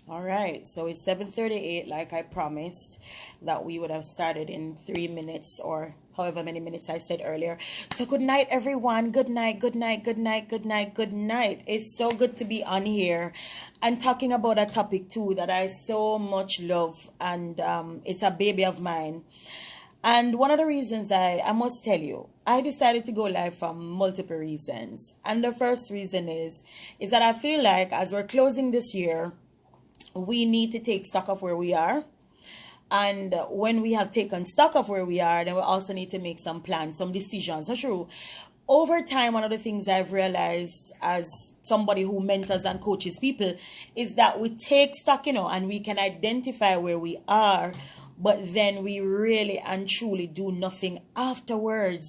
All right, so it's 7:38, like I promised that we would have started in 3 minutes or however many minutes I said earlier. So good night, everyone. Good night, good night, good night, good night, good night. It's so good to be on here and talking about a topic too that I so much love, and it's a baby of mine. And one of the reasons I must tell you, I decided to go live for multiple reasons. And the first reason is that I feel like as we're closing this year, we need to take stock of where we are. And when we have taken stock of where we are, then we also need to make some plans, some decisions. So true. Over time, one of the things I've realized as somebody who mentors and coaches people is that we take stock, and we can identify where we are, but then we really and truly do nothing afterwards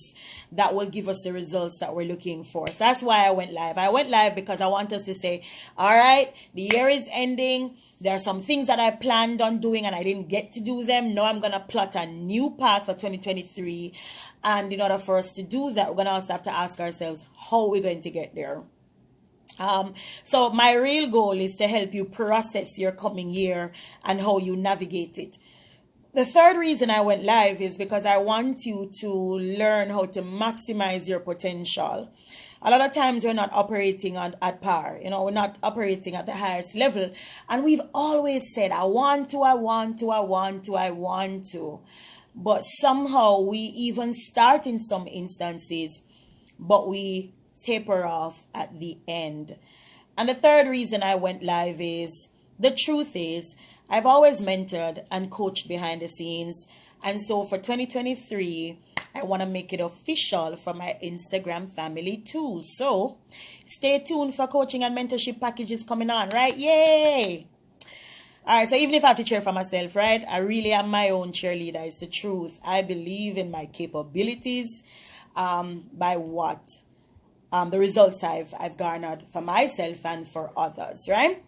that will give us the results that we're looking for. So that's why I went live. I went live because I want us to say, all right, the year is ending. There are some things that I planned on doing and I didn't get to do them. Now I'm going to plot a new path for 2023. And in order for us to do that, we're going to also have to ask ourselves, how are we going to get there? So my real goal is to help you process your coming year and how you navigate it. The third reason I went live is because I want you to learn how to maximize your potential. A lot of times we're not operating at par, we're not operating at the highest level. And we've always said, I want to, I want to, I want to, I want to. But somehow we even start in some instances, but we taper off at the end. And the third reason I went live is, the truth is, I've always mentored and coached behind the scenes. And so for 2023, I want to make it official for my Instagram family too. So stay tuned for coaching and mentorship packages coming on, right? Yay! All right, so even if I have to cheer for myself, right? I really am my own cheerleader. It's the truth. I believe in my capabilities by what? The results I've garnered for myself and for others, right?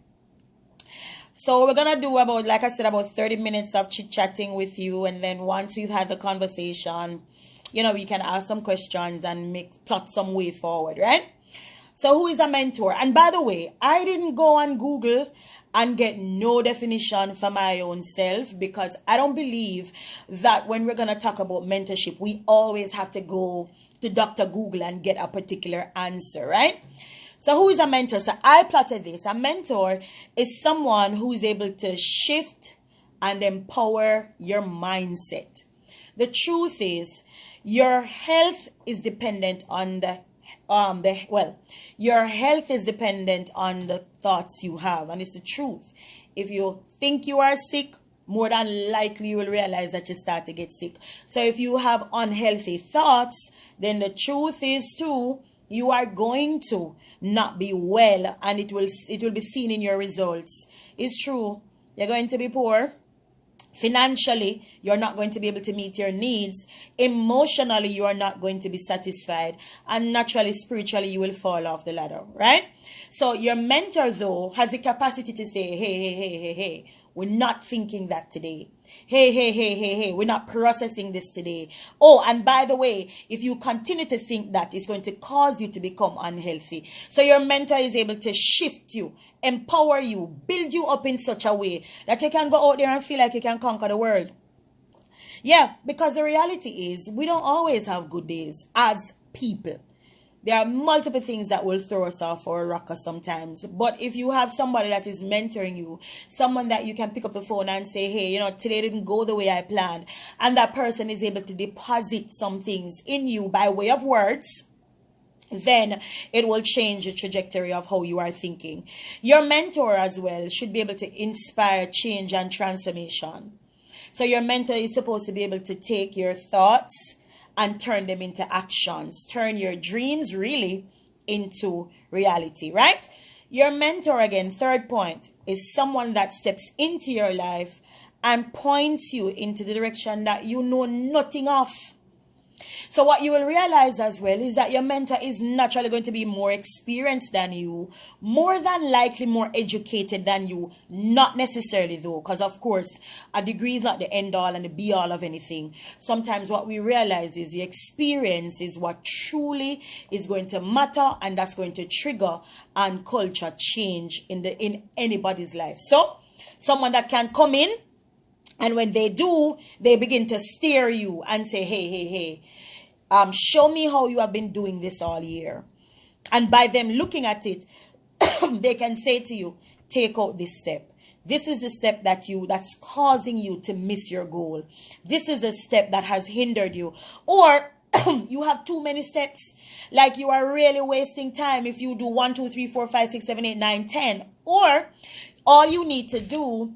So we're going to do about, like I said, about 30 minutes of chit-chatting with you. And then once we've had the conversation, we can ask some questions and plot some way forward, right? So who is a mentor? And by the way, I didn't go on Google and get no definition for my own self, because I don't believe that when we're going to talk about mentorship, we always have to go to Dr. Google and get a particular answer, right? So who is a mentor? So I plotted this. A mentor is someone who is able to shift and empower your mindset. The truth is, your health is dependent on your health is dependent on the thoughts you have. And it's the truth. If you think you are sick, more than likely you will realize that you start to get sick. So if you have unhealthy thoughts, then the truth is too, you are going to not be well, and it will be seen in your results. It's true. You're going to be poor. Financially, you're not going to be able to meet your needs. Emotionally, you are not going to be satisfied. And naturally, spiritually, you will fall off the ladder, right? So your mentor, though, has the capacity to say, hey, we're not thinking that today. Hey, we're not processing this today. Oh, and by the way, if you continue to think that, it's going to cause you to become unhealthy. So your mentor is able to shift you, empower you, build you up in such a way that you can go out there and feel like you can conquer the world. Yeah, because the reality is, we don't always have good days as people. There are multiple things that will throw us off or rock us sometimes. But if you have somebody that is mentoring you, someone that you can pick up the phone and say, hey, today didn't go the way I planned, and that person is able to deposit some things in you by way of words, then it will change the trajectory of how you are thinking. Your mentor as well should be able to inspire change and transformation. So your mentor is supposed to be able to take your thoughts and turn them into actions. Turn your dreams really into reality, right? Your mentor, again, third point, is someone that steps into your life and points you into the direction that you know nothing of. So what you will realize as well is that your mentor is naturally going to be more experienced than you, more than likely more educated than you. Not necessarily though, because of course a degree is not the end all and the be all of anything. Sometimes what we realize is the experience is what truly is going to matter, and that's going to trigger and culture change in anybody's life. So Someone that can come in, and when they do, they begin to steer you and say, hey, show me how you have been doing this all year. And by them looking at it, they can say to you, take out this step. This is the step that's causing you to miss your goal. This is a step that has hindered you. Or you have too many steps. Like you are really wasting time if you do 1, 2, 3, 4, 5, 6, 7, 8, 9, 10. Or all you need to do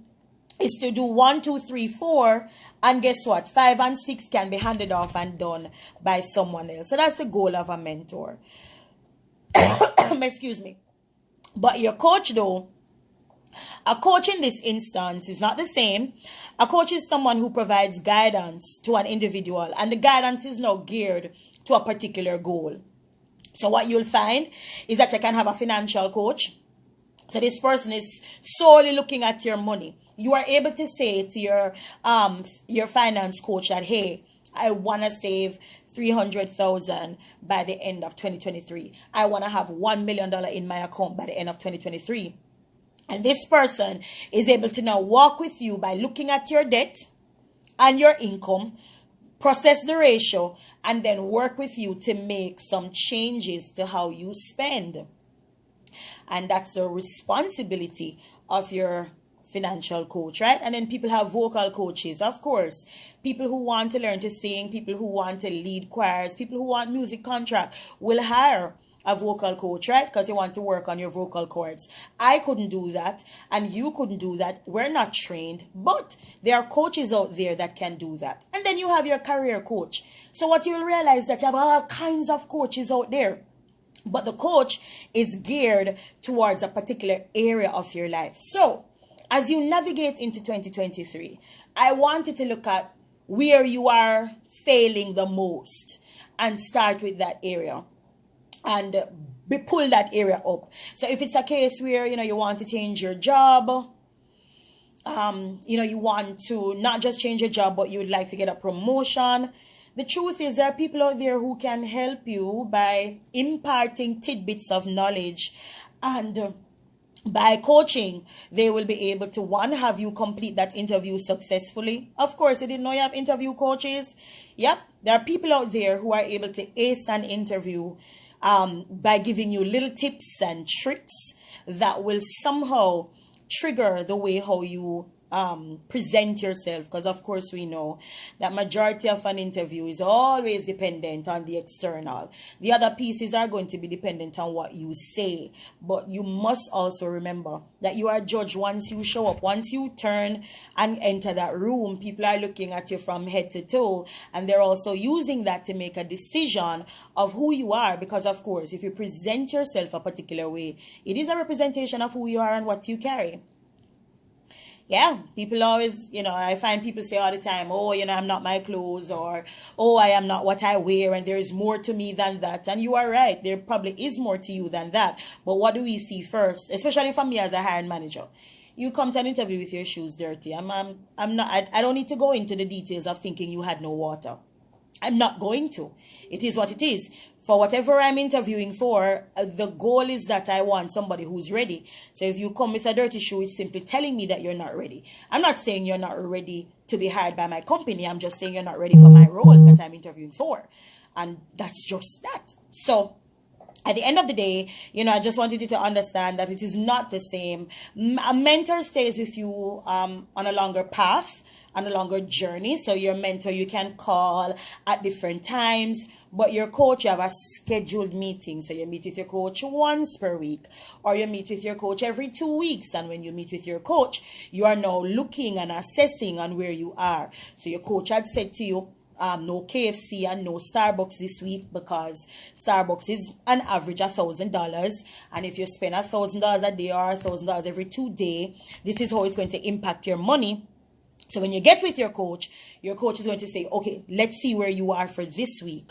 is to do 1, 2, 3, 4. And guess what? 5 and 6 can be handed off and done by someone else. So that's the goal of a mentor. Excuse me. But your coach, though, a coach in this instance is not the same. A coach is someone who provides guidance to an individual, and the guidance is now geared to a particular goal. So what you'll find is that you can have a financial coach. So this person is solely looking at your money. You are able to say to your finance coach that, hey, I want to save $300,000 by the end of 2023. I want to have $1 million in my account by the end of 2023. And this person is able to now walk with you by looking at your debt and your income, process the ratio, and then work with you to make some changes to how you spend. And that's the responsibility of your financial coach, right? And then people have vocal coaches, of course. People who want to learn to sing, people who want to lead choirs, people who want music contract will hire a vocal coach, right? Because they want to work on your vocal cords. I couldn't do that, and you couldn't do that. We're not trained, but there are coaches out there that can do that. And then you have your career coach. So what you'll realize is that you have all kinds of coaches out there, but the coach is geared towards a particular area of your life. So as you navigate into 2023, I want you to look at where you are failing the most and start with that area and pull that area up. So if it's a case where, you want to change your job, you want to not just change your job, but you would like to get a promotion. The truth is there are people out there who can help you by imparting tidbits of knowledge, and by coaching, they will be able to, one, have you complete that interview successfully. Of course, you didn't know you have interview coaches. Yep, there are people out there who are able to ace an interview by giving you little tips and tricks that will somehow trigger the way how you present yourself. Because of course we know that majority of an interview is always dependent on the external. The other pieces are going to be dependent on what you say, but you must also remember that you are judged once you show up. Once you turn and enter that room, people are looking at you from head to toe, and they're also using that to make a decision of who you are. Because of course, if you present yourself a particular way, it is a representation of who you are and what you carry. Yeah, people always, I find people say all the time, oh, I'm not my clothes, or, oh, I am not what I wear, and there is more to me than that. And you are right. There probably is more to you than that. But what do we see first, especially for me as a hiring manager? You come to an interview with your shoes dirty. I don't need to go into the details of thinking you had no water. I'm not going to. It is what it is. For whatever I'm interviewing for, the goal is that I want somebody who's ready. So if you come with a dirty shoe, it's simply telling me that you're not ready. I'm not saying you're not ready to be hired by my company. I'm just saying you're not ready for my role that I'm interviewing for. And that's just that. So at the end of the day, I just wanted you to understand that it is not the same. A mentor stays with you on a longer path, on a longer journey. So your mentor you can call at different times, but your coach, you have a scheduled meeting. So you meet with your coach once per week, or you meet with your coach every 2 weeks. And when you meet with your coach, you are now looking and assessing on where you are. So your coach had said to you, no KFC and no Starbucks this week, because Starbucks is an average $1,000, and if you spend $1,000 a day or $1,000 every 2 days, this is how it's going to impact your money. So when you get with your coach is going to say, okay, let's see where you are for this week,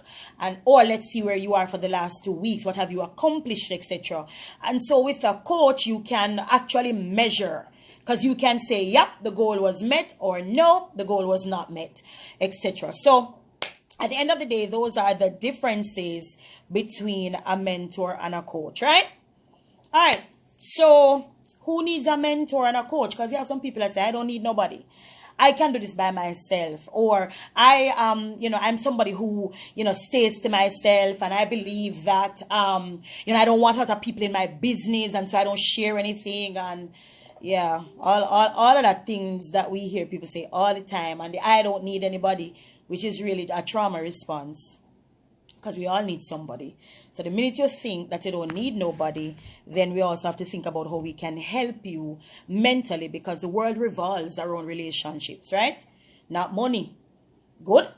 or let's see where you are for the last 2 weeks. What have you accomplished, etc. And so with a coach, you can actually measure, because you can say, yep, the goal was met, or no, the goal was not met, etc. So at the end of the day, those are the differences between a mentor and a coach, right? All right. So Who needs a mentor and a coach? Because you have some people that say, I don't need nobody. I can do this by myself. Or I'm somebody who, stays to myself, and I believe that, I don't want other people in my business, and so I don't share anything. And yeah, all of that things that we hear people say all the time. And I don't need anybody, which is really a trauma response. Because we all need somebody. So the minute you think that you don't need nobody, then we also have to think about how we can help you mentally, because the world revolves around relationships, right? Not money. Good,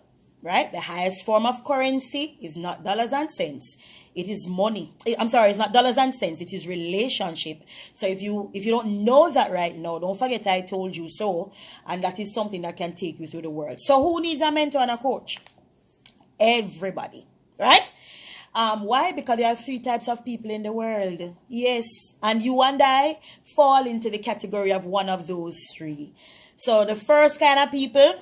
right? The highest form of currency is not dollars and cents. It is money. I'm sorry, it's not dollars and cents. It is relationship. So if you don't know that right now, don't forget I told you so. And that is something that can take you through the world. So who needs a mentor and a coach? Everybody. Right? Why? Because there are 3 types of people in the world. Yes. And you and I fall into the category of one of those 3. So the first kind of people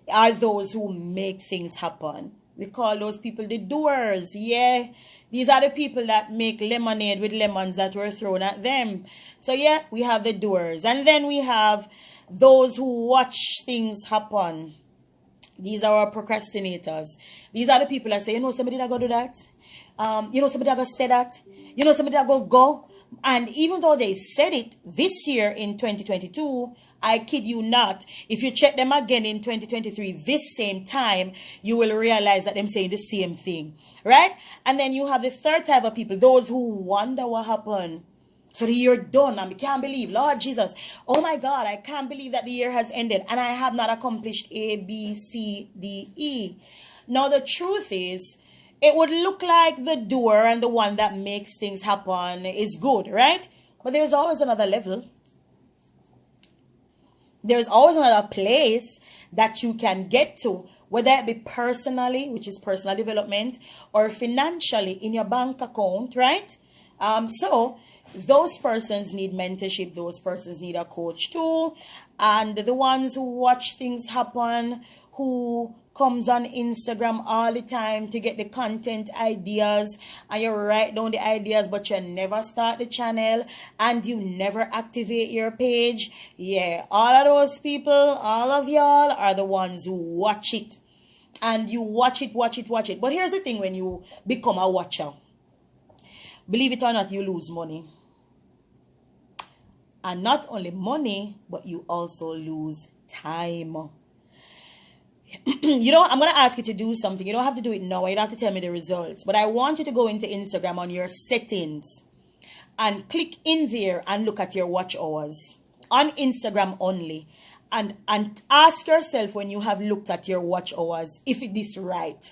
are those who make things happen. We call those people the doers. Yeah. These are the people that make lemonade with lemons that were thrown at them. So yeah, we have the doers. And then we have those who watch things happen. These are our procrastinators. These are the people that say, somebody that go do that. Somebody that go say that. Somebody that go. And even though they said it this year in 2022, I kid you not, if you check them again in 2023, this same time, you will realize that they're saying the same thing. Right? And then you have the third type of people, those who wonder what happened. So the year done, and we can't believe, Lord Jesus, oh my God, I can't believe that the year has ended and I have not accomplished A, B, C, D, E. Now the truth is, it would look like the doer and the one that makes things happen is good, right? But there's always another level. There's always another place that you can get to, whether it be personally, which is personal development, or financially in your bank account, right? So those persons need mentorship. Those persons need a coach too. And the ones who watch things happen, who comes on Instagram all the time to get the content ideas, and you write down the ideas, but you never start the channel and you never activate your page. Yeah, all of those people, all of y'all are the ones who watch it. And you watch it. But here's the thing, when you become a watcher, believe it or not, you lose money. And not only money, but you also lose time. I'm going to ask you to do something. You don't have to do it now. You don't have to tell me the results. But I want you to go into Instagram on your settings and click in there and look at your watch hours on Instagram only. And ask yourself, when you have looked at your watch hours, if it is right.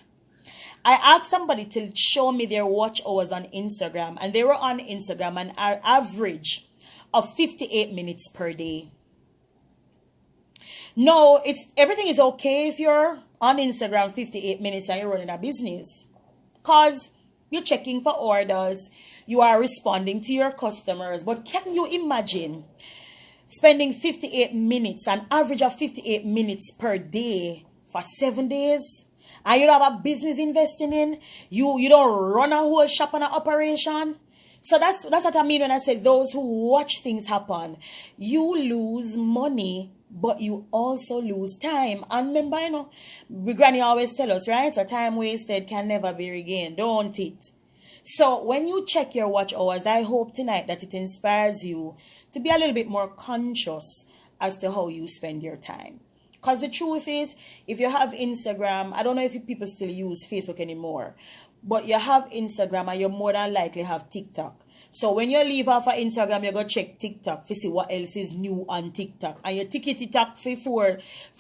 I asked somebody to show me their watch hours on Instagram, and they were on Instagram an average of 58 minutes per day. No, everything is okay if you're on Instagram 58 minutes and you're running a business, because you're checking for orders, you are responding to your customers. But can you imagine spending 58 minutes, an average of 58 minutes per day for 7 days? And you don't have a business investing in. You don't run a whole shop on an operation. So that's what I mean when I say those who watch things happen. You lose money, but you also lose time. And remember, Granny always tell us, right? So time wasted can never be regained, don't it? So when you check your watch hours, I hope tonight that it inspires you to be a little bit more conscious as to how you spend your time. Because the truth is, if you have Instagram, I don't know if people still use Facebook anymore, but you have Instagram and you more than likely have TikTok. So when you leave off of Instagram, you go check TikTok to see what else is new on TikTok. And you TikTok for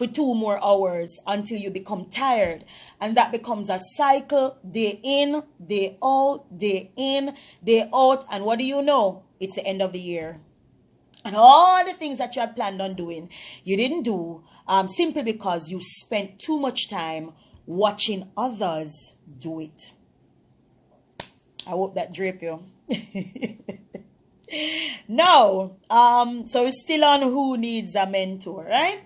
2 more hours until you become tired. And that becomes a cycle, day in, day out, day in, day out. And what do you know? It's the end of the year. And all the things that you had planned on doing, you didn't do, simply because you spent too much time watching others do it. I hope that drape you. No. So it's still on who needs a mentor, right?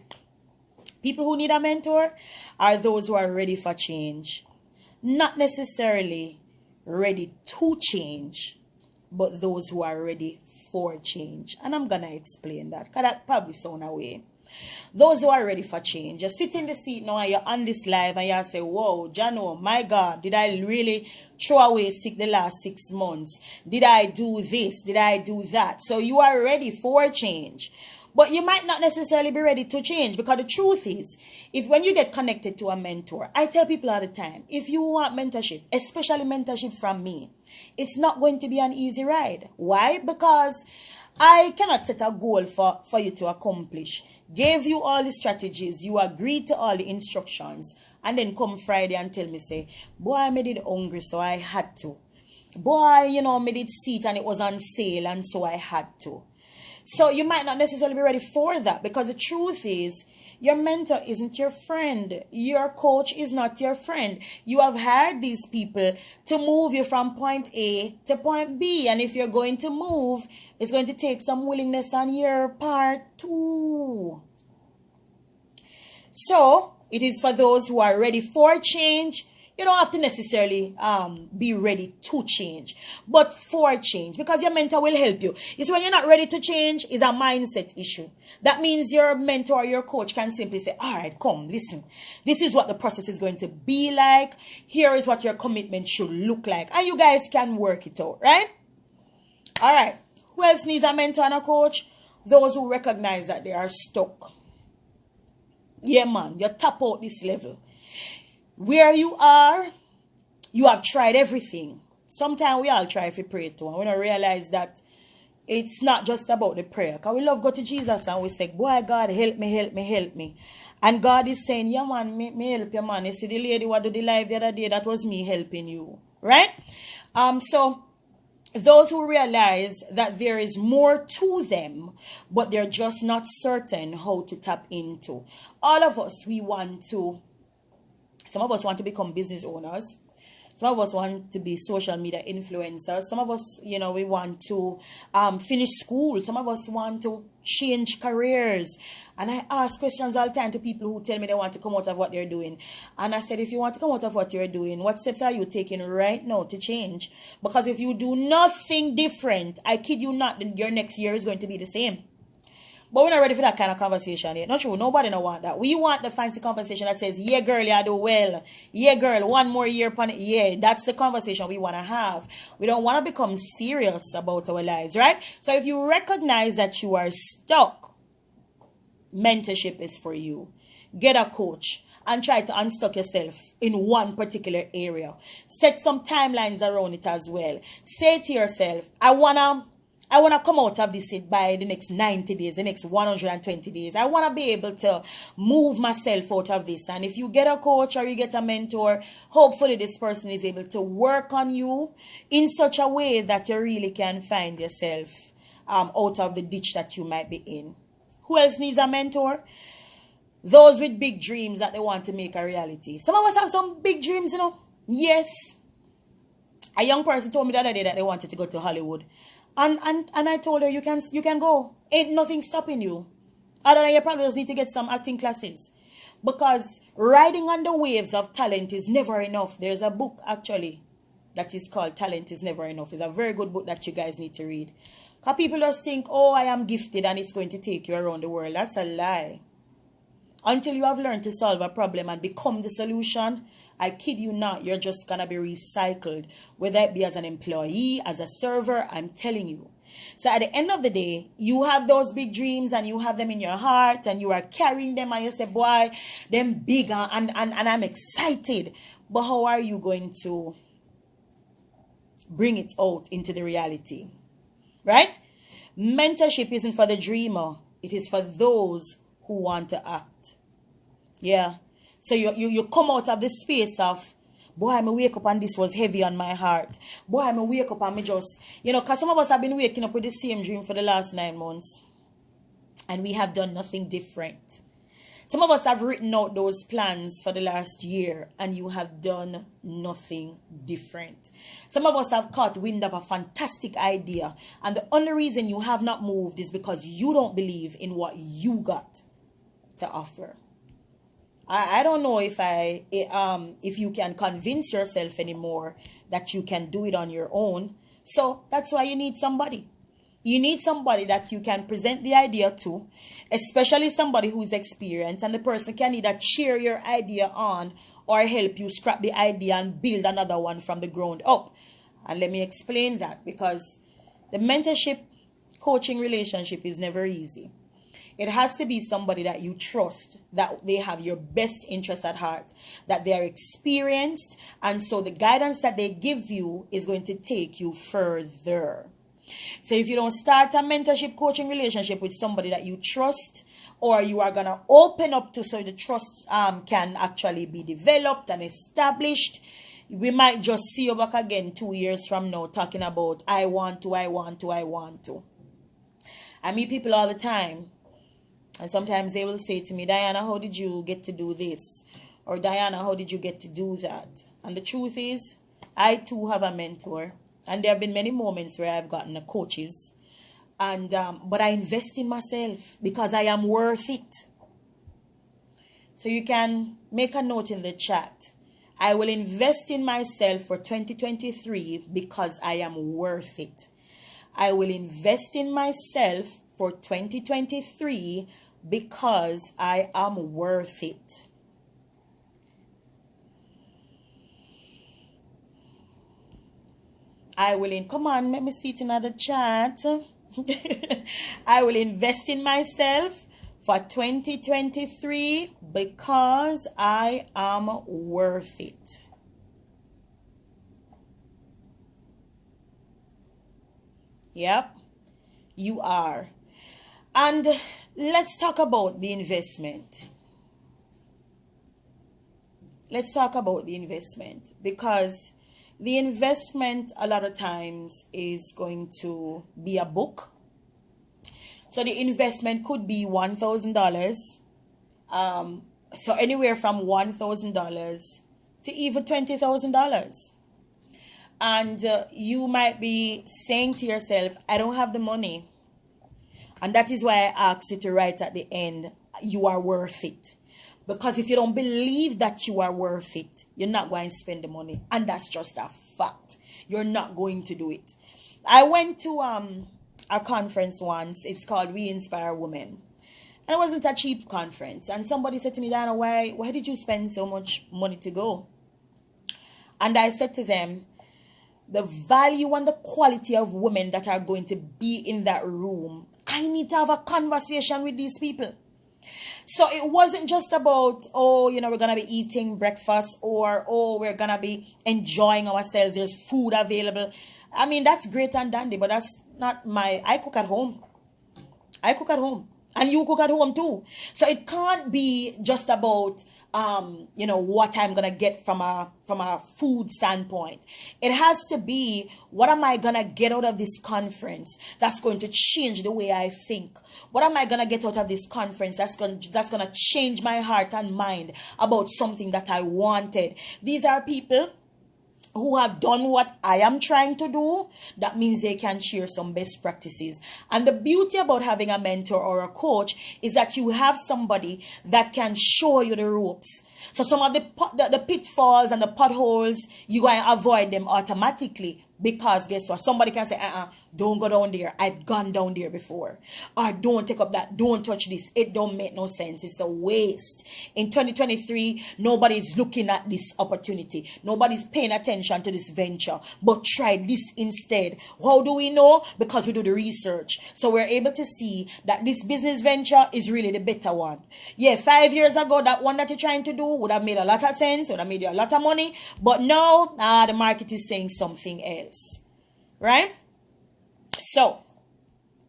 People who need a mentor are those who are ready for change. Not necessarily ready to change, but those who are ready for change. And I'm going to explain that, because that probably sound away. Those who are ready for change, you sit in the seat now and you're on this live and you say, whoa, Jano, my God, did I really throw away sick the last 6 months? Did I do this? Did I do that? So you are ready for change. But you might not necessarily be ready to change, because the truth is, if when you get connected to a mentor, I tell people all the time, if you want mentorship, especially mentorship from me, it's not going to be an easy ride. Why? Because I cannot set a goal for you to accomplish. Gave you all the strategies, you agreed to all the instructions, and then come Friday and tell me, say, boy, I made it hungry, so I had to. Boy, you know, made it seat and it was on sale, and so I had to. So you might not necessarily be ready for that, because the truth is, your mentor isn't your friend. Your coach is not your friend. You have hired these people to move you from point A to point B. And if you're going to move, it's going to take some willingness on your part too. So it is for those who are ready for change. You don't have to necessarily be ready to change, but for change, because your mentor will help you. It's when you're not ready to change, is a mindset issue. That means your mentor or your coach can simply say, all right, come, listen. This is what the process is going to be like. Here is what your commitment should look like. And you guys can work it out, right? All right. Who else needs a mentor and a coach? Those who recognize that they are stuck. Yeah, man, you tap out this level. Where you are, you have tried everything. Sometimes we all try if we pray to, and we don't realize that it's not just about the prayer. Because we love go to Jesus and we say, boy, God, help me, help me, help me. And God is saying, yeah, man, me help you, man. You see the lady what did the live the other day, that was me helping you. Right? So those who realize that there is more to them, but they're just not certain how to tap into. All of us, we want to. Some of us want to become business owners. Some of us want to be social media influencers. Some of us, you know, we want to finish school. Some of us want to change careers. And I ask questions all the time to people who tell me they want to come out of what they're doing. And I said, if you want to come out of what you're doing, what steps are you taking right now to change? Because if you do nothing different, I kid you not, then your next year is going to be the same. But we're not ready for that kind of conversation yet. Not true. Nobody don't want that. We want the fancy conversation that says, yeah, girl, you do well. Yeah, girl, one more year upon it. Yeah, that's the conversation we want to have. We don't want to become serious about our lives, right? So if you recognize that you are stuck, mentorship is for you. Get a coach and try to unstuck yourself in one particular area. Set some timelines around it as well. Say to yourself, I want to come out of this by the next 90 days, the next 120 days. I want to be able to move myself out of this. And if you get a coach or you get a mentor, hopefully this person is able to work on you in such a way that you really can find yourself out of the ditch that you might be in. Who else needs a mentor? Those with big dreams that they want to make a reality. Some of us have some big dreams, you know. Yes. A young person told me the other day that they wanted to go to Hollywood. And I told her, you can go. Ain't nothing stopping you. Other than you probably just need to get some acting classes. Because riding on the waves of talent is never enough. There's a book, actually, that is called Talent is Never Enough. It's a very good book that you guys need to read. Because people just think, oh, I am gifted and it's going to take you around the world. That's a lie. Until you have learned to solve a problem and become the solution, I kid you not, you're just going to be recycled. Whether it be as an employee, as a server, I'm telling you. So at the end of the day, you have those big dreams and you have them in your heart and you are carrying them and you say, boy, them big and I'm excited. But how are you going to bring it out into the reality? Right? Mentorship isn't for the dreamer. It is for those who want to act. Yeah. So you come out of the space of, boy, I wake up and this was heavy on my heart. Boy, I wake up and me just, you know, because some of us have been waking up with the same dream for the last 9 months. And we have done nothing different. Some of us have written out those plans for the last year and you have done nothing different. Some of us have caught wind of a fantastic idea. And the only reason you have not moved is because you don't believe in what you got to offer. I don't know if you can convince yourself anymore that you can do it on your own. So that's why you need somebody. You need somebody that you can present the idea to, especially somebody who's experienced, and the person can either cheer your idea on or help you scrap the idea and build another one from the ground up. And let me explain that, because the mentorship coaching relationship is never easy. It has to be somebody that you trust, that they have your best interest at heart, that they are experienced, and so the guidance that they give you is going to take you further. So if you don't start a mentorship coaching relationship with somebody that you trust, or you are going to open up to, so the trust can actually be developed and established, we might just see you back again 2 years from now talking about, I want to. I meet people all the time, and sometimes they will say to me, Diana, how did you get to do this? Or Diana, how did you get to do that? And the truth is, I too have a mentor. And there have been many moments where I've gotten coaches. And but I invest in myself because I am worth it. So you can make a note in the chat. I will invest in myself for 2023 because I am worth it. I will invest in myself for 2023 because I am worth it. I will come on, let me see it in the chat. I will invest in myself for 2023 because I am worth it. Yep, you are. And let's talk about the investment. Let's talk about the investment, because the investment a lot of times is going to be a book. So the investment could be $1,000. So anywhere from $1,000 to even $20,000. And you might be saying to yourself, I don't have the money. And that is why I asked you to write at the end, you are worth it. Because if you don't believe that you are worth it, you're not going to spend the money. And that's just a fact. You're not going to do it. I went to a conference once. It's called We Inspire Women. And it wasn't a cheap conference. And somebody said to me, Diana, why did you spend so much money to go? And I said to them, the value and the quality of women that are going to be in that room, I need to have a conversation with these people. So it wasn't just about, oh, you know, we're going to be eating breakfast, or, oh, we're going to be enjoying ourselves. There's food available. I mean, that's great and dandy, but that's not I cook at home. I cook at home. And you cook at home too. So it can't be just about, you know, what I'm going to get from a food standpoint. It has to be, what am I going to get out of this conference that's going to change the way I think? What am I going to get out of this conference that's going to change my heart and mind about something that I wanted? These are people who have done what I am trying to do. That means they can share some best practices. And the beauty about having a mentor or a coach is that you have somebody that can show you the ropes. So some of the pitfalls and the potholes, you're going to avoid them automatically. Because guess what? Somebody can say, don't go down there. I've gone down there before. Or don't take up that. Don't touch this. It don't make no sense. It's a waste. In 2023, nobody's looking at this opportunity. Nobody's paying attention to this venture. But try this instead. How do we know? Because we do the research. So we're able to see that this business venture is really the better one. Yeah, 5 years ago, that one that you're trying to do would have made a lot of sense. Would have made you a lot of money. But now, the market is saying something else. Right? So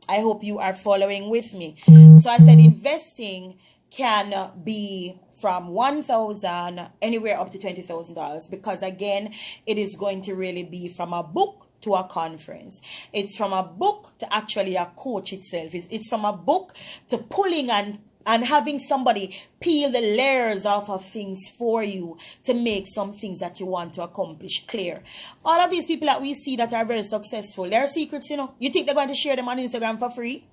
I hope you are following with me. So I said investing can be from $1,000 anywhere up to $20,000, because again, it is going to really be from a book to a conference. It's from a book to actually a coach itself. It's from a book to pulling and having somebody peel the layers off of things for you to make some things that you want to accomplish clear. All of these people that we see that are very successful, their secrets, you know, you think they're going to share them on Instagram for free?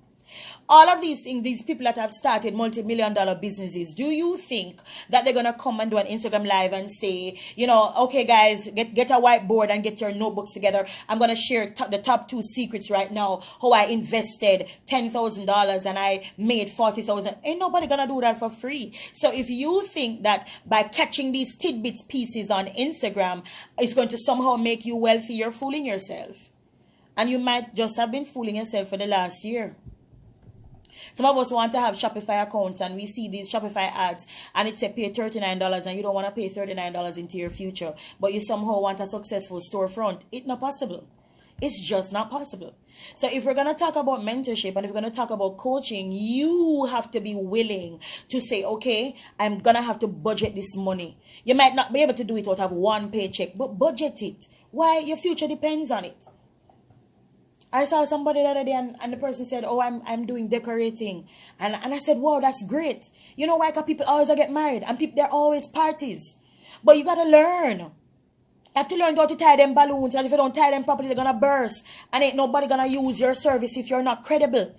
All of these things, these people that have started multi-million-dollar businesses, do you think that they're going to come and do an Instagram live and say, you know, okay, guys, get a whiteboard and get your notebooks together. I'm going to share the top 2 secrets right now, how I invested $10,000 and I made $40,000. Ain't nobody going to do that for free. So if you think that by catching these tidbits pieces on Instagram, it's going to somehow make you wealthy, you're fooling yourself. And you might just have been fooling yourself for the last year. Some of us want to have Shopify accounts and we see these Shopify ads and it says pay $39 and you don't want to pay $39 into your future, but you somehow want a successful storefront. It's not possible. It's just not possible. So if we're going to talk about mentorship and if we're going to talk about coaching, you have to be willing to say, okay, I'm going to have to budget this money. You might not be able to do it out of one paycheck, but budget it. Why? Your future depends on it. I saw somebody the other day and the person said, oh, I'm doing decorating. And I said, wow, that's great. You know why? Because people always get married and there are always parties. But you got to learn. You have to learn how to tie them balloons. And if you don't tie them properly, they're going to burst. And ain't nobody going to use your service if you're not credible.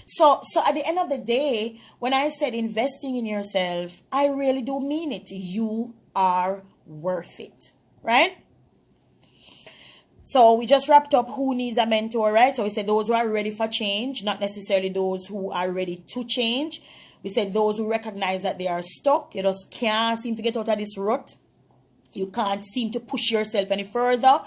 So at the end of the day, when I said investing in yourself, I really do mean it. You are worth it. Right? So we just wrapped up who needs a mentor, right? So we said those who are ready for change, not necessarily those who are ready to change. We said those who recognize that they are stuck. You just can't seem to get out of this rut. You can't seem to push yourself any further.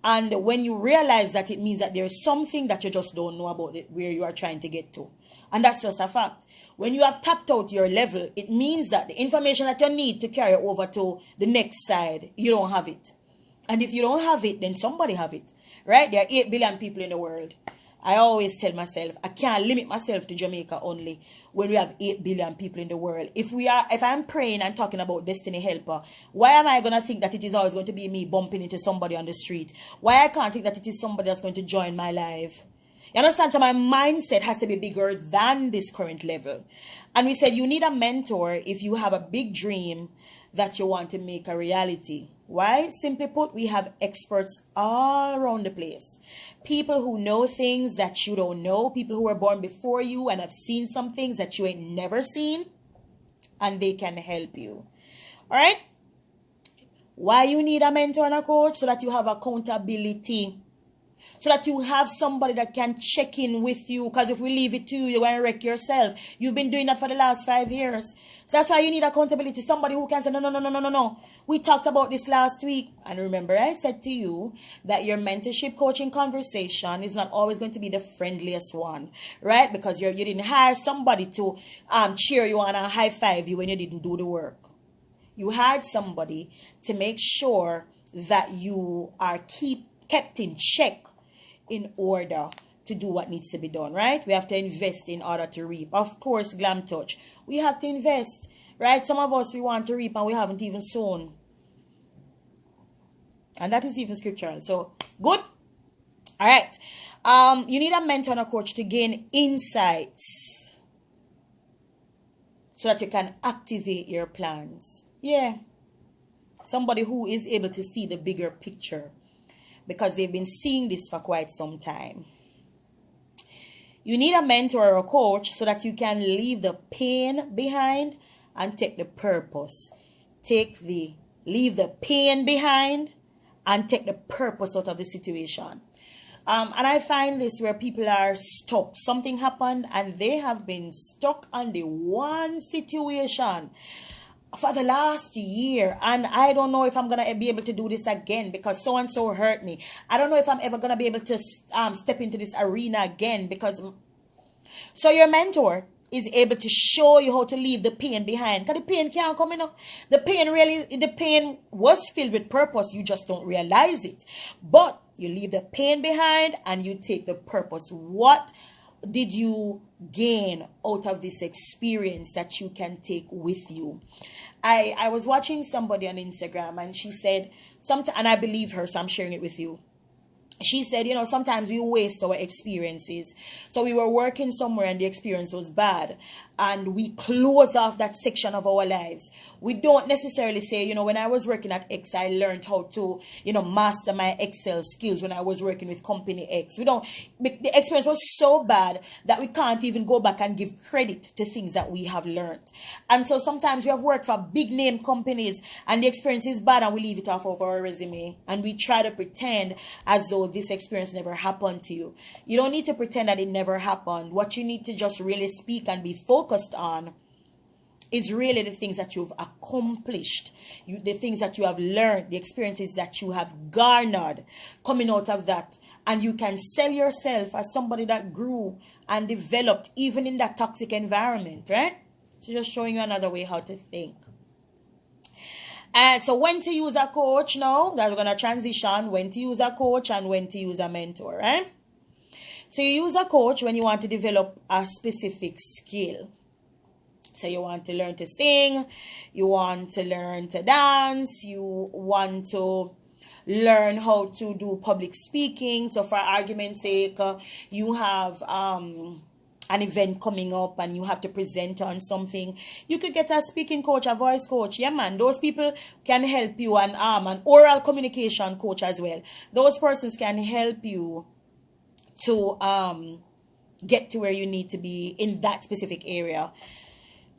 And when you realize that, it means that there's something that you just don't know about it, where you are trying to get to. And that's just a fact. When you have tapped out your level, it means that the information that you need to carry over to the next side, you don't have it. And if you don't have it, then somebody have it, right? There are 8 billion people in the world. I always tell myself, I can't limit myself to Jamaica only when we have 8 billion people in the world. If I'm praying and talking about destiny helper, why am I going to think that it is always going to be me bumping into somebody on the street? Why I can't think that it is somebody that's going to join my life? You understand? So my mindset has to be bigger than this current level. And we said you need a mentor if you have a big dream that you want to make a reality. Why? Simply put, we have experts all around the place. People who know things that you don't know. People who were born before you and have seen some things that you ain't never seen. And they can help you. All right? Why you need a mentor and a coach? So that you have accountability. So that you have somebody that can check in with you. Because if we leave it to you, you're going to wreck yourself. You've been doing that for the last 5 years. So that's why you need accountability. Somebody who can say, no. We talked about this last week. And remember, I said to you that your mentorship coaching conversation is not always going to be the friendliest one. Right? Because you didn't hire somebody to cheer you on and high five you when you didn't do the work. You hired somebody to make sure that you are kept in check in order to do what needs to be done, right? We have to invest in order to reap. Of course, Glam Touch. We have to invest, right? Some of us, we want to reap and we haven't even sown. And that is even scriptural. So, good. All right. You need a mentor and a coach to gain insights so that you can activate your plans. Yeah. Somebody who is able to see the bigger picture, because they've been seeing this for quite some time. You need a mentor or a coach so that you can leave the pain behind and take the purpose. Leave the pain behind and take the purpose out of the situation. And I find this where people are stuck. Something happened and they have been stuck on the one situation for the last year, and I don't know if I'm gonna be able to do this again because so and so hurt me. I don't know if I'm ever gonna be able to step into this arena again, because so your mentor is able to show you how to leave the pain behind, because the pain can't come enough. The pain was filled with purpose, you just don't realize it. But you leave the pain behind and you take the purpose. What did you gain out of this experience that you can take with you? I was watching somebody on Instagram and she said something, and I believe her, so I'm sharing it with you. she said, you know, sometimes we waste our experiences. So we were working somewhere and the experience was bad, and we close off that section of our lives. We don't necessarily say, you know, when I was working at X, I learned how to, you know, master my Excel skills when I was working with company X. We don't, the experience was so bad that we can't even go back and give credit to things that we have learned. And so sometimes we have worked for big name companies and the experience is bad and we leave it off of our resume and we try to pretend as though this experience never happened to you. You don't need to pretend that it never happened. What you need to just really speak and be focused on is really the things that you've accomplished, the things that you have learned, the experiences that you have garnered coming out of that. And you can sell yourself as somebody that grew and developed even in that toxic environment, right? So just showing you another way how to think. And so when to use a coach now, that we're going to transition, when to use a coach and when to use a mentor, right? So you use a coach when you want to develop a specific skill. So you want to learn to sing, you want to learn to dance, you want to learn how to do public speaking. So for argument's sake, you have an event coming up and you have to present on something. You could get a speaking coach, a voice coach. Yeah, man, those people can help you, and an oral communication coach as well. Those persons can help you to get to where you need to be in that specific area.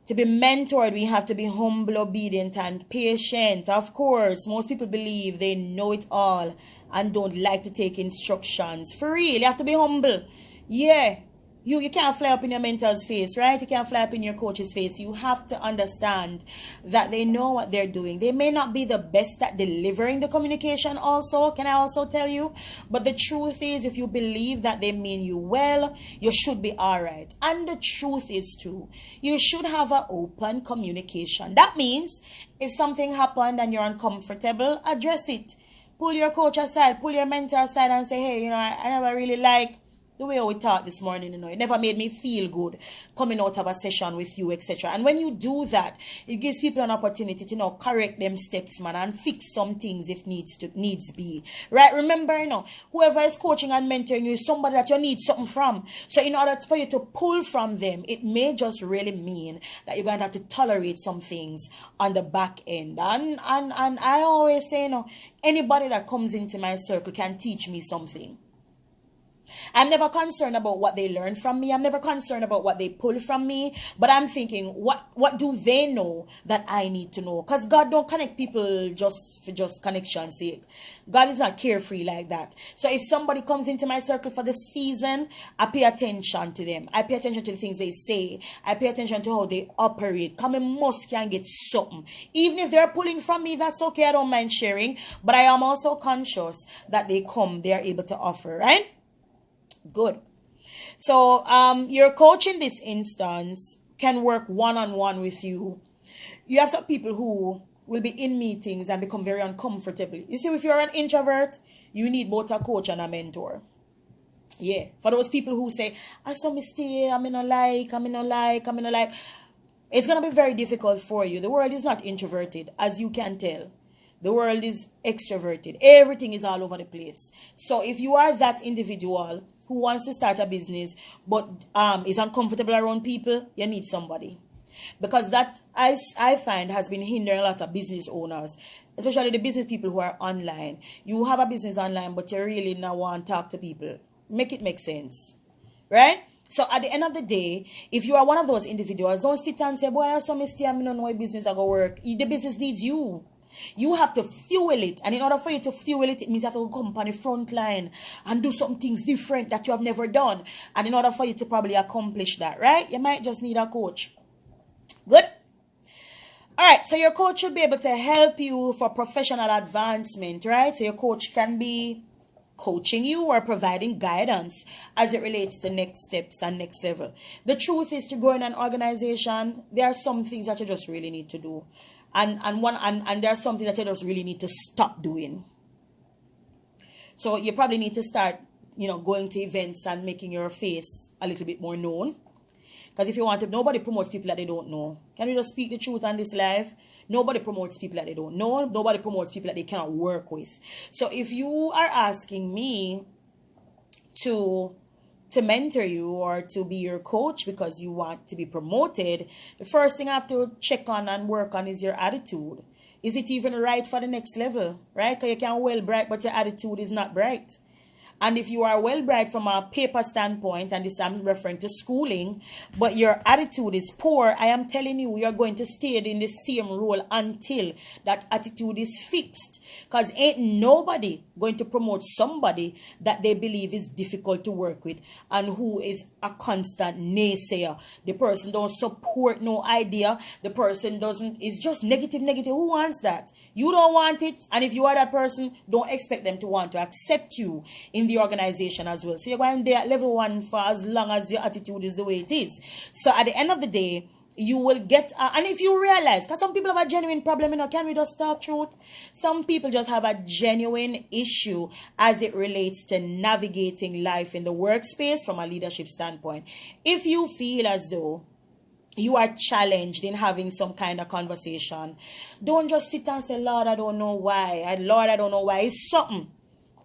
To be mentored, we have to be humble, obedient, and patient. Of course, most people believe they know it all and don't like to take instructions. For real, you have to be humble. Yeah, you can't fly up in your mentor's face, right? You can't fly up in your coach's face. You have to understand that they know what they're doing. They may not be the best at delivering the communication also, can I also tell you? But the truth is, if you believe that they mean you well, you should be all right. And the truth is too, you should have an open communication. That means if something happened and you're uncomfortable, address it. Pull your coach aside, pull your mentor aside and say, hey, you know, I never really like the way we talked this morning, you know, it never made me feel good coming out of a session with you, etc. And when you do that, it gives people an opportunity to, you know, correct them steps, man, and fix some things if needs be. Right? Remember, you know, whoever is coaching and mentoring you is somebody that you need something from. So in order for you to pull from them, it may just really mean that you're going to have to tolerate some things on the back end. And I always say, you know, anybody that comes into my circle can teach me something. I'm never concerned about what they learn from me. I'm never concerned about what they pull from me. But I'm thinking, what do they know that I need to know? Because God don't connect people just for connection's sake. God is not carefree like that. So if somebody comes into my circle for the season, I pay attention to them. I pay attention to the things they say. I pay attention to how they operate. Come and must can get something. Even if they're pulling from me, that's okay. I don't mind sharing. But I am also conscious that they are able to offer, right? Good. So your coach in this instance can work one-on-one with you. You have some people who will be in meetings and become very uncomfortable. You see, if you're an introvert, you need both a coach and a mentor. Yeah. For those people who say, I saw me stay, I'm in a like. It's going to be very difficult for you. The world is not introverted, as you can tell. The world is extroverted. Everything is all over the place. So if you are that individual who wants to start a business but is uncomfortable around people, you need somebody. Because that, I find, has been hindering a lot of business owners, especially the business people who are online. You have a business online, but you really now want to talk to people. Make it make sense. Right? So at the end of the day, if you are one of those individuals, don't sit and say, boy, I saw me stay, I don't know why business are going to work. The business needs you. You have to fuel it. And in order for you to fuel it, it means you have to come on the front line and do some things different that you have never done. And in order for you to probably accomplish that, right? You might just need a coach. Good? All right. So your coach should be able to help you for professional advancement, right? So your coach can be coaching you or providing guidance as it relates to next steps and next level. The truth is, to grow in an organization, there are some things that you just really need to do. And there's something that you just really need to stop doing. So you probably need to start, you know, going to events and making your face a little bit more known. Because if you want to, nobody promotes people that they don't know. Can we just speak the truth on this live? Nobody promotes people that they don't know. Nobody promotes people that they cannot work with. So if you are asking me to mentor you or to be your coach because you want to be promoted, the first thing I have to check on and work on is your attitude. Is it even right for the next level, right? Because you can well bright, but your attitude is not bright. And if you are well bright from a paper standpoint, and this I'm referring to schooling, but your attitude is poor, I am telling you, you're going to stay in the same role until that attitude is fixed. Because ain't nobody going to promote somebody that they believe is difficult to work with and who is a constant naysayer. The person don't support no idea. The person is just negative. Who wants that? You don't want it. And if you are that person, don't expect them to want to accept you in the organization as well. So you're going there at level 1 for as long as your attitude is the way it is. So at the end of the day, you will get, and if you realize, because some people have a genuine problem, can we just talk truth? Some people just have a genuine issue as it relates to navigating life in the workspace from a leadership standpoint. If you feel as though you are challenged in having some kind of conversation, don't just sit and say, Lord, I don't know why. Lord, I don't know why. It's something.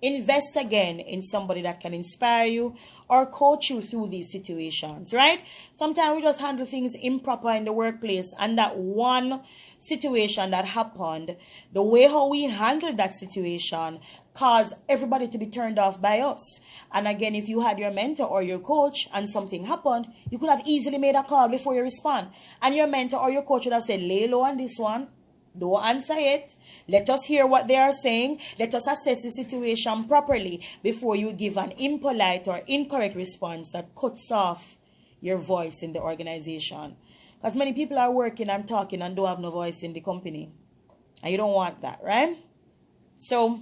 Invest again in somebody that can inspire you or coach you through these situations, right? Sometimes we just handle things improper in the workplace, and that one situation that happened, the way how we handled that situation caused everybody to be turned off by us. And again, if you had your mentor or your coach and something happened, you could have easily made a call before you respond. And your mentor or your coach would have said, lay low on this one. Don't answer it. Let us hear what they are saying. Let us assess the situation properly before you give an impolite or incorrect response that cuts off your voice in the organization. Because many people are working and talking and don't have no voice in the company. And you don't want that, right? So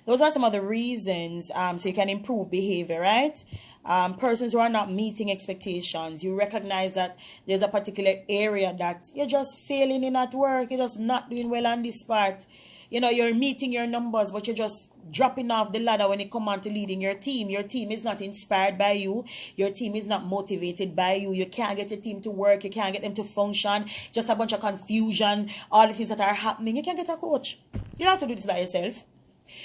those are some of the reasons so you can improve behavior, right? Persons who are not meeting expectations. You recognize that there's a particular area that you're just failing in at work. You're just not doing well on this part. You're meeting your numbers, but you're just dropping off the ladder when it comes on to leading your team. Your team is not inspired by you. Your team is not motivated by you. You can't get your team to work. You can't get them to function. Just a bunch of confusion. All the things that are happening. You can't get a coach. You don't have to do this by yourself.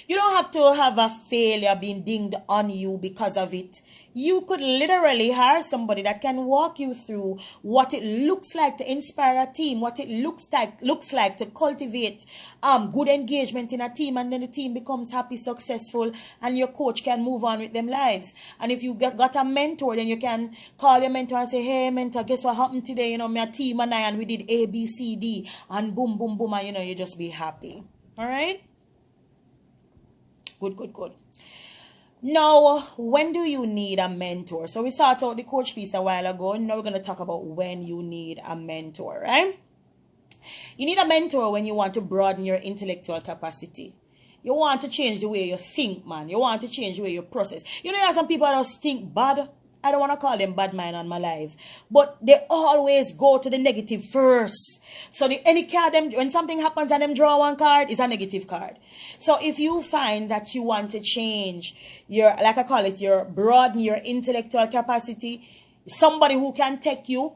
You don't have to have a failure being dinged on you because of it. You could literally hire somebody that can walk you through what it looks like to inspire a team, what it looks like to cultivate good engagement in a team, and then the team becomes happy, successful, and your coach can move on with them lives. And if you got a mentor, then you can call your mentor and say, hey mentor, guess what happened today? My team and I, and we did A, B, C, D, and boom, boom, boom, and you just be happy. All right? Good. Now, when do you need a mentor? So we started out the coach piece a while ago. Now we're going to talk about when you need a mentor, right? You need a mentor when you want to broaden your intellectual capacity. You want to change the way you think, man. You want to change the way you process. Some people just think bad. I don't want to call them bad mind on my life, but they always go to the negative first. So any card, when something happens and them draw one card, is a negative card. So if you find that you want to change your, like I call it, broaden your intellectual capacity, somebody who can take you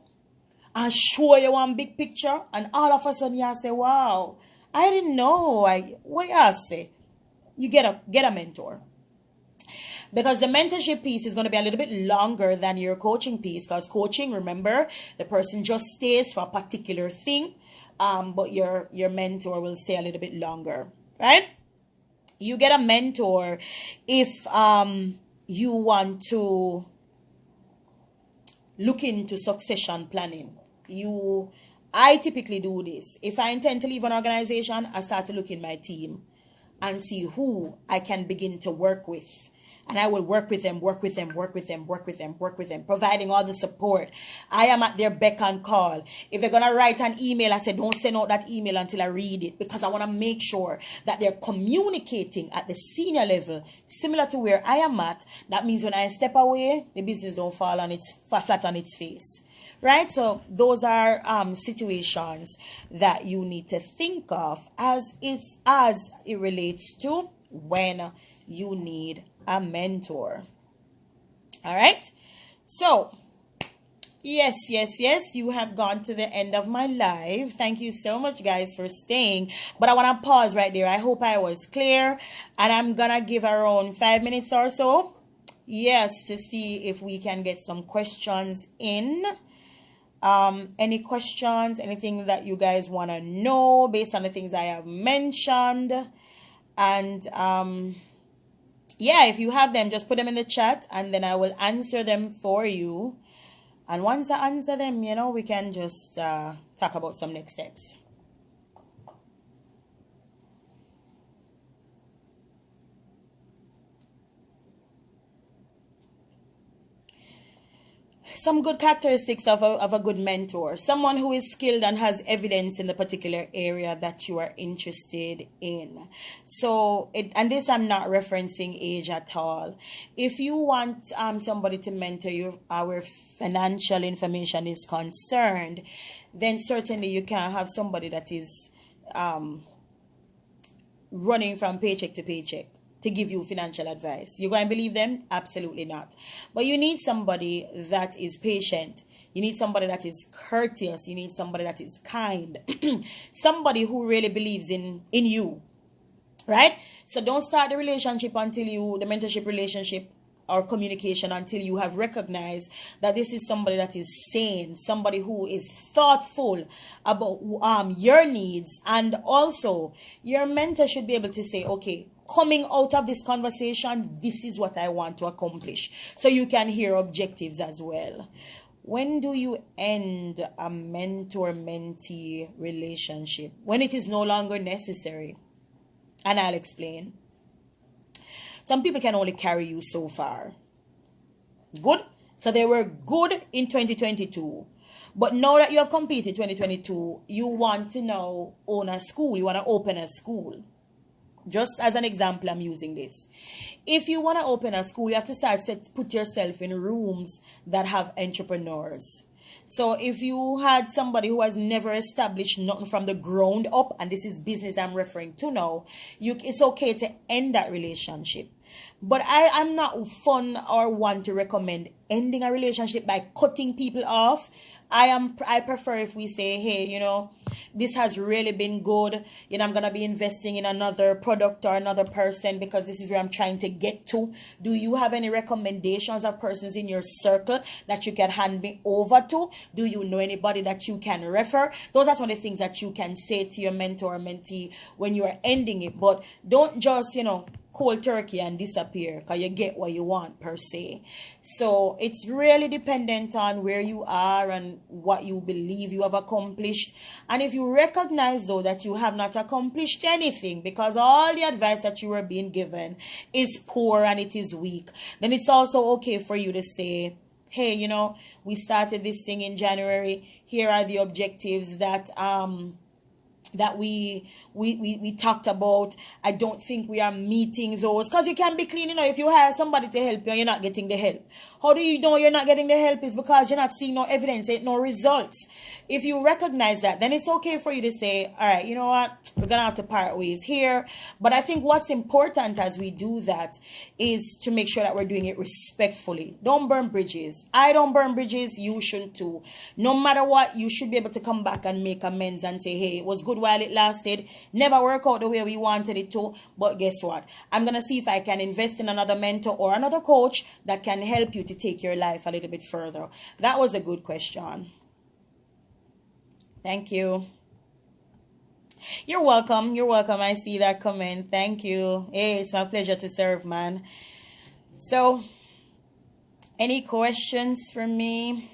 and show you one big picture, and all of a sudden you say, wow, I didn't know. What you say? You get a mentor. Because the mentorship piece is going to be a little bit longer than your coaching piece. Because coaching, remember, the person just stays for a particular thing. But your mentor will stay a little bit longer. Right? You get a mentor if you want to look into succession planning. I typically do this. If I intend to leave an organization, I start to look in my team and see who I can begin to work with. And I will work with them, providing all the support. I am at their beck and call. If they're going to write an email, I say, don't send out that email until I read it, because I want to make sure that they're communicating at the senior level, similar to where I am at. That means when I step away, the business don't fall flat on its face. Right? So those are situations that you need to think of as it relates to when you need a mentor. All right. So Yes, yes, yes. You have gone to the end of my live. Thank you so much, guys, for staying. But I want to pause right there. I hope I was clear. And I'm going to give around 5 minutes or so. Yes, to see if we can get some questions in. Any questions, anything that you guys want to know based on the things I have mentioned. And yeah, if you have them, just put them in the chat and then I will answer them for you. And once I answer them, you know, we can just talk about some next steps. Some good characteristics of a good mentor. Someone who is skilled and has evidence in the particular area that you are interested in. So, and this I'm not referencing age at all. If you want somebody to mentor you, our financial information is concerned, then certainly you can have somebody that is running from paycheck to paycheck to give you financial advice. You going to believe them? Absolutely not. But you need somebody that is patient. You need somebody that is courteous. You need somebody that is kind. Somebody who really believes in you. Right? So don't start the relationship until the mentorship relationship or communication until you have recognized that this is somebody that is sane, somebody who is thoughtful about your needs. And also your mentor should be able to say, okay, coming out of this conversation, this is what I want to accomplish. So you can hear objectives as well. When do you end a mentor-mentee relationship? When it is no longer necessary. And I'll explain. Some people can only carry you so far. Good? So they were good in 2022. But now that you have completed 2022, you want to now own a school. You want to open a school. Just as an example, I'm using this. If you want to open a school, you have to put yourself in rooms that have entrepreneurs. So if you had somebody who has never established nothing from the ground up, and this is business I'm referring to now, it's okay to end that relationship. But I'm not fun or one to recommend ending a relationship by cutting people off. I prefer if we say, hey, you know, this has really been good. You know, I'm going to be investing in another product or another person because this is where I'm trying to get to. Do you have any recommendations of persons in your circle that you can hand me over to? Do you know anybody that you can refer? Those are some of the things that you can say to your mentor or mentee when you are ending it. But don't just, you know, cold turkey and disappear because you get what you want per se. So it's really dependent on where you are and what you believe you have accomplished. And if you recognize though that you have not accomplished anything because all the advice that you were being given is poor and it is weak, then it's also okay for you to say, hey, you know, we started this thing in January. Here are the objectives that we talked about. I don't think we are meeting those, because you can be clean, you know, if you hire somebody to help you and you're not getting the help. How do you know you're not getting the help? Is because you're not seeing no evidence, ain't no results. If you recognize that, then it's okay for you to say, all right, you know what, we're gonna have to part ways here. But I think what's important as we do that is to make sure that we're doing it respectfully. Don't burn bridges. I don't burn bridges, you shouldn't too. No matter what, you should be able to come back and make amends and say, hey, it was good while it lasted, never work out the way we wanted it to, but guess what, I'm gonna see if I can invest in another mentor or another coach that can help you to take your life a little bit further. That was a good question. Thank you. You're welcome. You're welcome. I see that comment. Thank you. Hey, it's my pleasure to serve, man. So, any questions from me?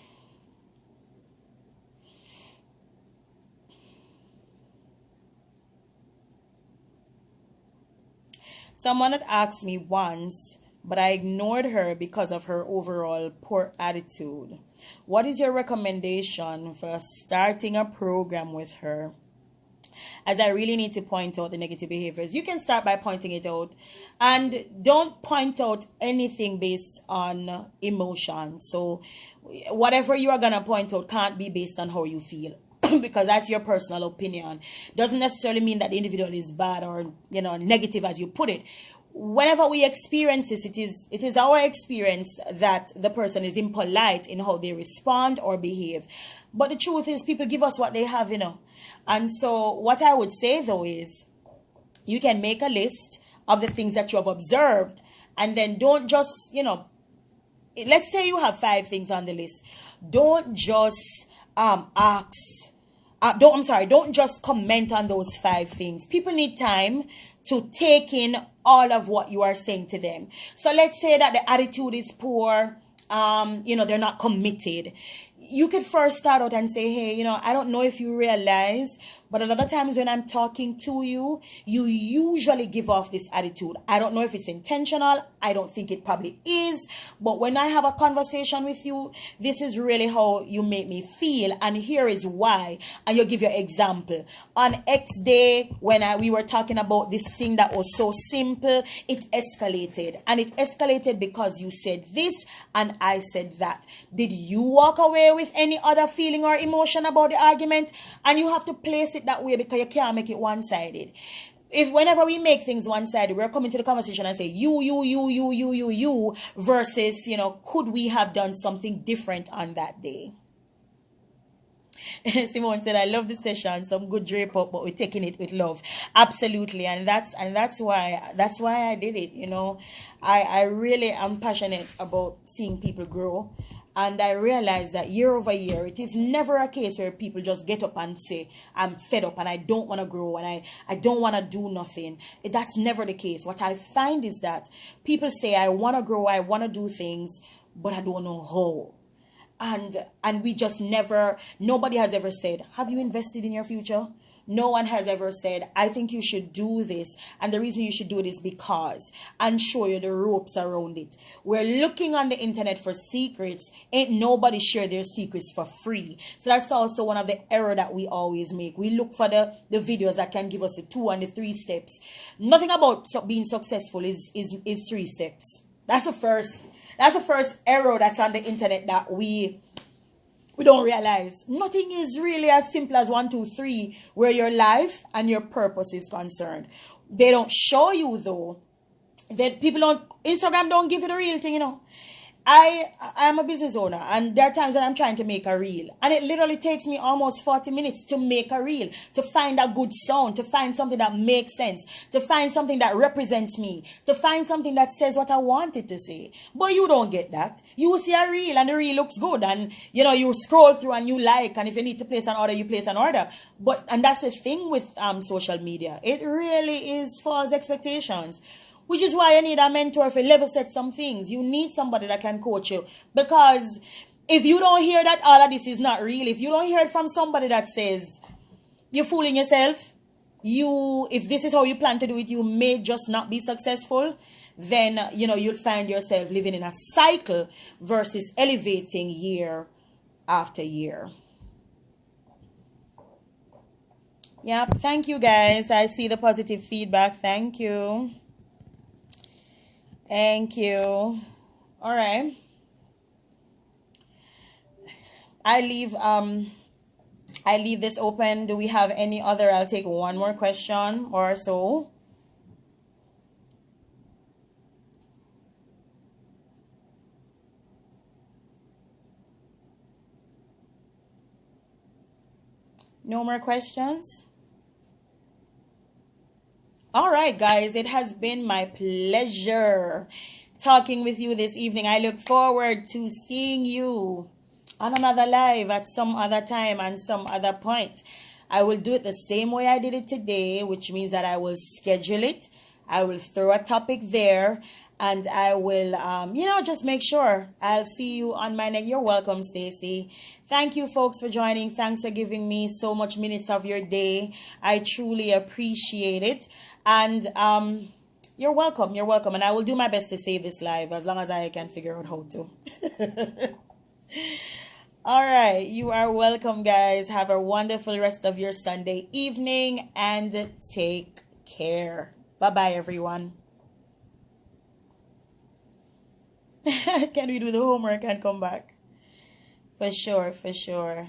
Someone had asked me once, but I ignored her because of her overall poor attitude. What is your recommendation for starting a program with her, as I really need to point out the negative behaviors? You can start by pointing it out, and don't point out anything based on emotion. So whatever you are going to point out can't be based on how you feel. Because that's your personal opinion. Doesn't necessarily mean that the individual is bad or, you know, negative as you put it. whenever we experience this, it is our experience that the person is impolite in how they respond or behave. But the truth is, people give us what they have, you know. And so what I would say though is, you can make a list of the things that you have observed, and then don't just, you know, let's say you have 5 things on the list. Don't just don't just comment on those 5 things. People need time to take in all of what you are saying to them. So let's say that the attitude is poor, you know, they're not committed. You could first start out and say, hey, you know, I don't know if you realize, but a lot of times when I'm talking to you, you usually give off this attitude. I don't know if it's intentional. I don't think it probably is. But when I have a conversation with you, this is really how you make me feel. And here is why. And you give your example. On X day, when we were talking about this thing that was so simple, it escalated. And it escalated because you said this and I said that. Did you walk away with any other feeling or emotion about the argument? And you have to place it that way, because you can't make it one-sided. If whenever we make things one-sided, we're coming to the conversation and say you versus, you know, could we have done something different on that day? Simone said, I love the session, some good drape up, but we're taking it with love. Absolutely. And that's why I did it. You know, I really am passionate about seeing people grow. And I realized that year over year, it is never a case where people just get up and say, I'm fed up and I don't want to grow and I don't want to do nothing. That's never the case. What I find is that people say, I want to grow, I want to do things, but I don't know how. And we just never, nobody has ever said, have you invested in your future? No one has ever said, I think you should do this. And the reason you should do it is because, and show you the ropes around it. We're looking on the internet for secrets. Ain't nobody share their secrets for free. So that's also one of the error that we always make. We look for the videos that can give us the 2 and the 3 steps. Nothing about being successful is 3 steps. That's the first error that's on the internet that we don't realize. Nothing is really as simple as 1, 2, 3, where your life and your purpose is concerned. They don't show you though. That Instagram don't give you the real thing, you know. I am a business owner, and there are times when I'm trying to make a reel, and it literally takes me almost 40 minutes to make a reel, to find a good sound, to find something that makes sense, to find something that represents me, to find something that says what I wanted to say. But you don't get that. You see a reel and the reel looks good, and you know, you scroll through and you like, and if you need to place an order, you place an order. And that's the thing with social media. It really is false expectations. Which is why you need a mentor for level set some things. You need somebody that can coach you. Because if you don't hear that all of this is not real, if you don't hear it from somebody that says, you're fooling yourself, if this is how you plan to do it, you may just not be successful, then, you know, you'll find yourself living in a cycle versus elevating year after year. Yeah, thank you guys. I see the positive feedback. Thank you. Thank you. All right. I leave this open. Do we have any other? I'll take one more question or so. No more questions? All right, guys, it has been my pleasure talking with you this evening. I look forward to seeing you on another live at some other time and some other point. I will do it the same way I did it today, which means that I will schedule it. I will throw a topic there, and I will, you know, just make sure I'll see you on my next. You're welcome, Stacy. Thank you, folks, for joining. Thanks for giving me so much minutes of your day. I truly appreciate it. And you're welcome. You're welcome. And I will do my best to save this live as long as I can figure out how to. All right. You are welcome, guys. Have a wonderful rest of your Sunday evening and take care. Bye-bye, everyone. Can we do the homework and come back? For sure, for sure.